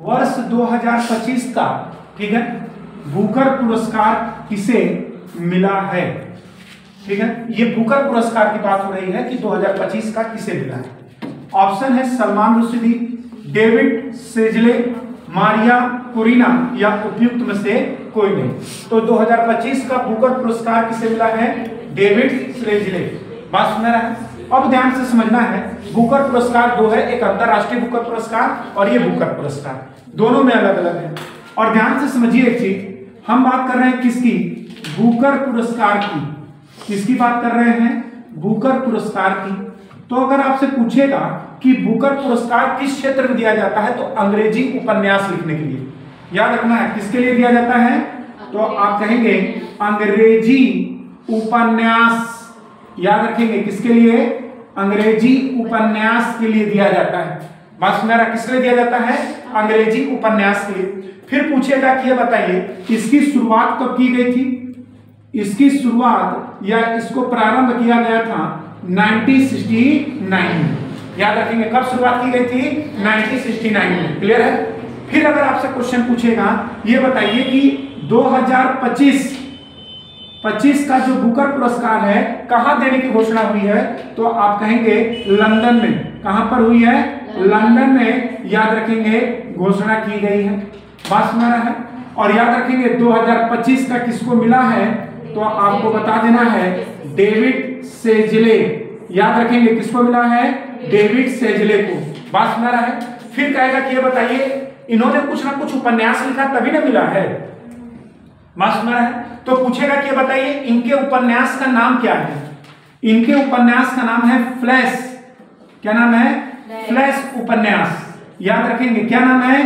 वर्ष 2025 का, ठीक है, बुकर पुरस्कार किसे मिला है? ठीक है, ये बुकर पुरस्कार की बात हो रही है कि 2025 का किसे मिला है। ऑप्शन है Salman Rushdie, David Sedley, Maria Corina या उपयुक्त में से कोई नहीं। तो 2025 का बुकर पुरस्कार किसे मिला है? डेविड सेजले। बात सुन रहा है? अब ध्यान से समझना है, बुकर पुरस्कार दो है, एक अंतरराष्ट्रीय बुकर पुरस्कार और ये बुकर पुरस्कार, दोनों में अलग अलग है। और ध्यान से समझिए एक चीज, हम बात कर रहे हैं किसकी? बुकर पुरस्कार की। किसकी बात कर रहे हैं? बुकर पुरस्कार की। तो अगर आपसे पूछेगा कि बुकर पुरस्कार किस क्षेत्र में दिया जाता है, तो अंग्रेजी उपन्यास लिखने के लिए याद रखना है। किसके लिए दिया जाता है? तो आप कहेंगे अंग्रेजी उपन्यास। याद रखेंगे किसके लिए? अंग्रेजी उपन्यास के लिए दिया जाता है। बात सुन रहा? किसके लिए दिया जाता है? अंग्रेजी उपन्यास के लिए। फिर पूछेगा कि ये बताइए इसकी शुरुआत कब की गई थी? इसकी शुरुआत या इसको प्रारंभ किया गया था 1969। याद रखेंगे कब शुरुआत की गई थी? 1969 में। क्लियर है? फिर अगर आपसे क्वेश्चन पूछेगा ये बताइए कि 2025 का जो बुकर पुरस्कार है कहां देने की घोषणा हुई है? तो आप कहेंगे लंदन में। कहां पर हुई है? लंदन में। याद रखेंगे घोषणा की गई है। बात सुना रहा है? और याद रखेंगे 2025 का किसको मिला है? तो आपको बता देना है डेविड सेजले। याद रखेंगे किसको मिला है? डेविड सेजले को। बात सुना रहा है? फिर कहेगा कि ये बताइए इन्होंने कुछ ना कुछ उपन्यास लिखा तभी ना मिला है। बात सुना रहा है? तो पूछेगा कि ये बताइए इनके उपन्यास का नाम क्या है? इनके उपन्यास का नाम है फ्लैश। क्या नाम है? फ्लैश उपन्यास। याद रखेंगे क्या नाम है?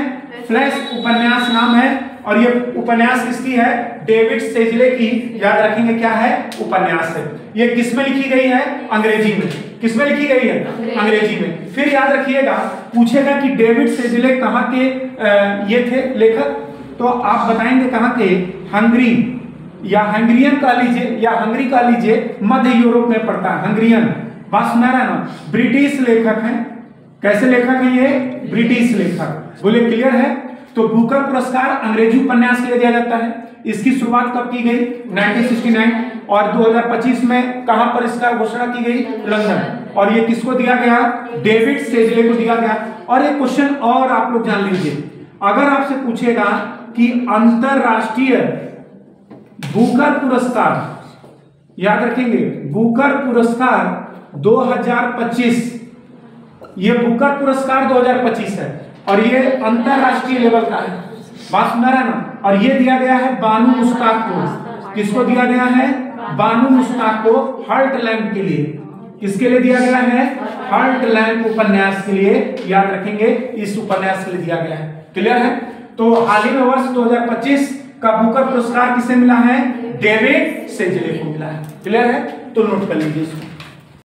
फ्लैश उपन्यास नाम है। और ये उपन्यास किसकी है? डेविड सेजले की। याद रखेंगे क्या है? उपन्यास है। ये किस में लिखी गई है? अंग्रेजी में। किस में लिखी गई है? अंग्रेजी में। फिर याद रखिएगा पूछेगा कि डेविड सेजले कहाँ के ये थे लेखक? तो आप बताएंगे कहाँ के? हंगरी या हंगरियन कह लीजिए या हंगरी कह लीजिए, मध्य यूरोप में पड़ता है हंगरियन। बात सुना रहा है ना? ब्रिटिश लेखक हैं। कैसे लेखक है ये? ब्रिटिश लेखक। बोले क्लियर है? तो बुकर पुरस्कार अंग्रेजी उपन्यास के लिए दिया जाता है। इसकी शुरुआत कब की गई? 1969। और 2025 में कहां पर इसका घोषणा की गई? लंदन। और ये किसको दिया गया? डेविड सेजले को दिया गया। और एक क्वेश्चन और आप लोग जान लीजिए, अगर आपसे पूछेगा कि अंतरराष्ट्रीय बुकर पुरस्कार, याद रखेंगे बुकर पुरस्कार 2025, ये बुकर पुरस्कार 2025 है और ये अंतरराष्ट्रीय लेवल का है। बात सुना रहा है ना? और ये दिया गया है बानू मुश्ताक को। किसको दिया गया है? बानू मुश्ताक को, हर्टलैंड के लिए। किसके लिए दिया गया है? हर्टलैंड उपन्यास के लिए। याद रखेंगे इस उपन्यास के लिए दिया गया है। क्लियर है? तो हाल ही में वर्ष 2025 का बुकर पुरस्कार किसे मिला है? डेविड सेजले को मिला है। क्लियर है? तो नोट कर लीजिए इसको।